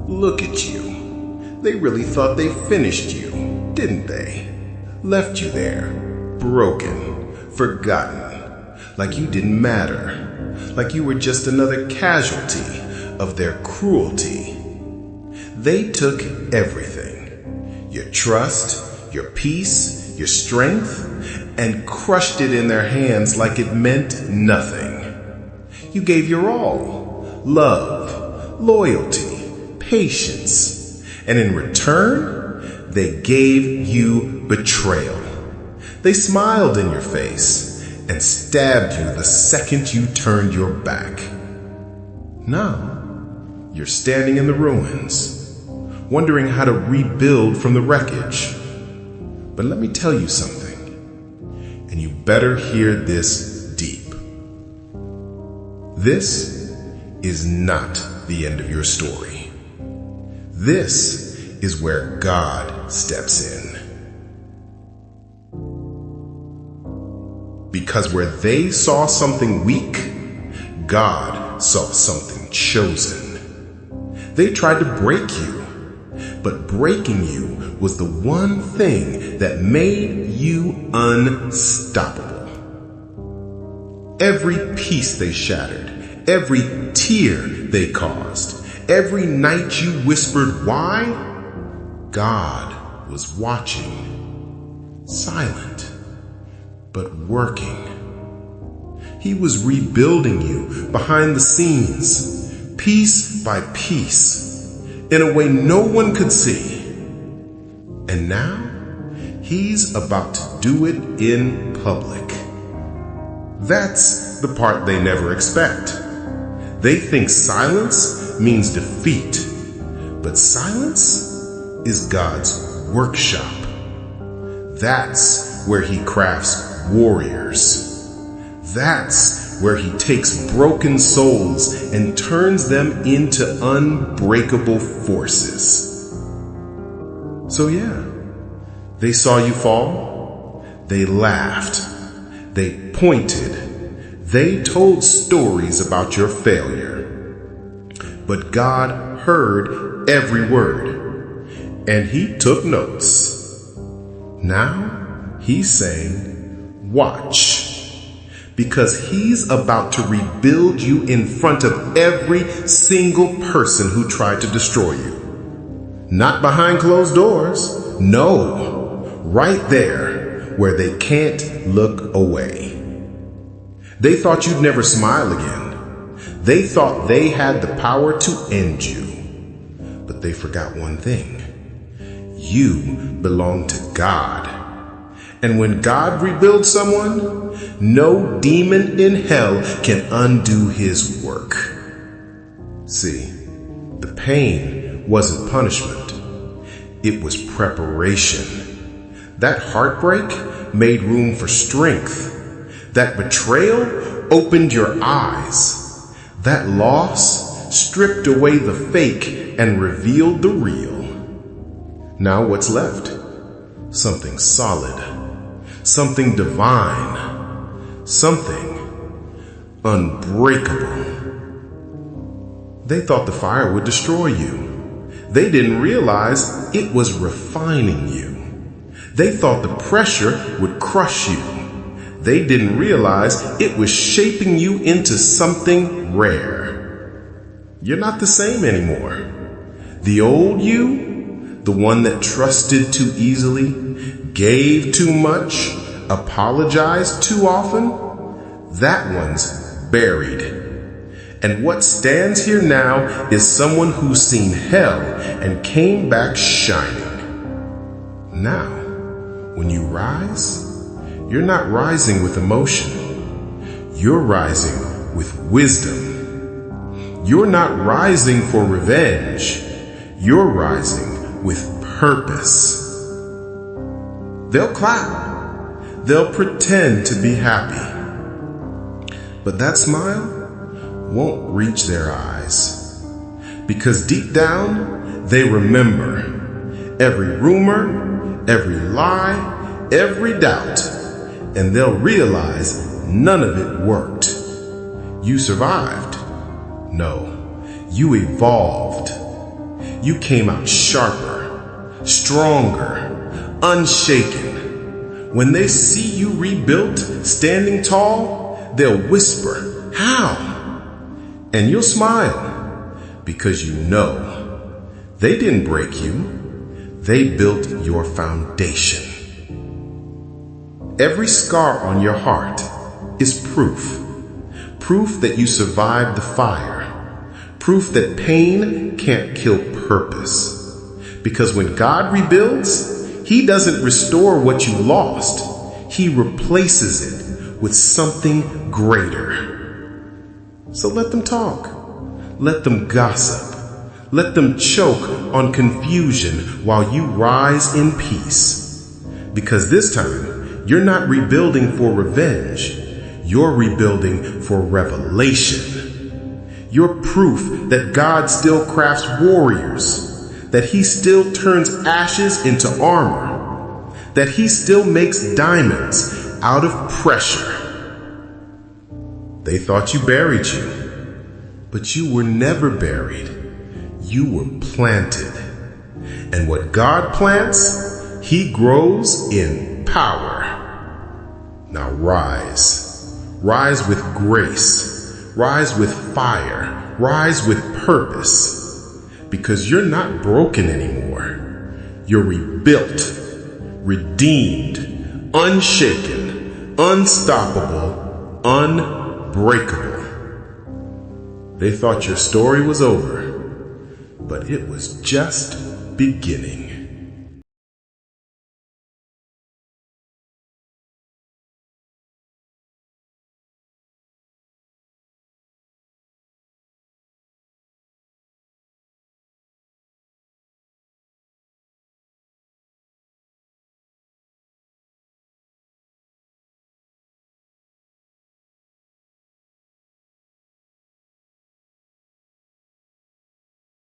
Look at you. They really thought they finished you, didn't they? Left you there, broken, forgotten, like you didn't matter, like you were just another casualty of their cruelty. They took everything, your trust, your peace, your strength, and crushed it in their hands like it meant nothing. You gave your all, love, loyalty, patience, and in return, they gave you betrayal. They smiled in your face and stabbed you the second you turned your back. Now, you're standing in the ruins, wondering how to rebuild from the wreckage. But let me tell you something, and you better hear this deep. This is not the end of your story. This is where God steps in. Because where they saw something weak, God saw something chosen. They tried to break you, but breaking you was the one thing that made you unstoppable. Every piece they shattered, every tear they caused, every night you whispered why, God was watching, silent, but working. He was rebuilding you behind the scenes, piece by piece, in a way no one could see. And now, He's about to do it in public. That's the part they never expect. They think silence means defeat, but silence is God's workshop. That's where He crafts warriors. That's where He takes broken souls and turns them into unbreakable forces. So yeah, they saw you fall, they laughed, they pointed, they told stories about your failure. But God heard every word, and He took notes. Now He's saying, watch, because He's about to rebuild you in front of every single person who tried to destroy you. Not behind closed doors, no, right there where they can't look away. They thought you'd never smile again. They thought they had the power to end you. But they forgot one thing. You belong to God. And when God rebuilds someone, no demon in hell can undo His work. See, the pain wasn't punishment. It was preparation. That heartbreak made room for strength. That betrayal opened your eyes. That loss stripped away the fake and revealed the real. Now what's left? Something solid, something divine, something unbreakable. They thought the fire would destroy you. They didn't realize it was refining you. They thought the pressure would crush you. They didn't realize it was shaping you into something rare. You're not the same anymore. The old you, the one that trusted too easily, gave too much, apologized too often, that one's buried. And what stands here now is someone who's seen hell and came back shining. Now, when you rise, you're not rising with emotion. You're rising with wisdom. You're not rising for revenge. You're rising with purpose. They'll clap. They'll pretend to be happy. But that smile won't reach their eyes. Because deep down, they remember every rumor, every lie, every doubt. And they'll realize none of it worked. You survived. No, You evolved. You came out sharper, stronger, unshaken. When they see you rebuilt, standing tall, they'll whisper, "How?" And you'll smile, because you know they didn't break you. They built your foundation. Every scar on your heart is proof. Proof that you survived the fire. Proof that pain can't kill purpose. Because when God rebuilds, He doesn't restore what you lost. He replaces it with something greater. So let them talk. Let them gossip. Let them choke on confusion while you rise in peace. Because this time, you're not rebuilding for revenge. You're rebuilding for revelation. You're proof that God still crafts warriors, that He still turns ashes into armor, that He still makes diamonds out of pressure. They thought you buried you, but you were never buried. You were planted. And what God plants, He grows in power. Now rise. Rise with grace. Rise with fire. Rise with purpose. Because you're not broken anymore. You're rebuilt, redeemed, unshaken, unstoppable, unbreakable. They thought your story was over, but it was just beginning.